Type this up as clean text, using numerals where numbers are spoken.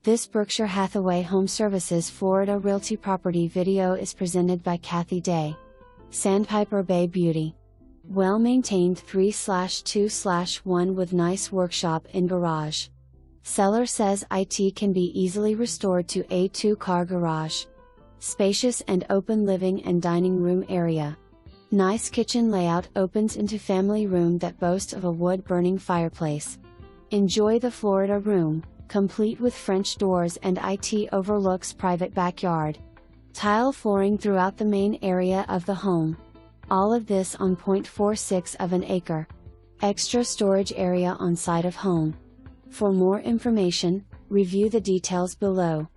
This Berkshire Hathaway HomeServices Florida Realty property video is presented by Cathy Day. SANDPIPER Bay Beauty. Well-maintained 3/2/1 with nice workshop in garage. Seller says it can be easily restored to a 2-car garage. Spacious and open living and dining room area. Nice kitchen layout opens into family room that boasts of a wood-burning fireplace. Enjoy the Florida room, complete with French doors and it overlooks private backyard. Tile flooring throughout the main area of the home. All of this on 0.46 of an acre. Extra storage area on side of home. For more information, review the details below.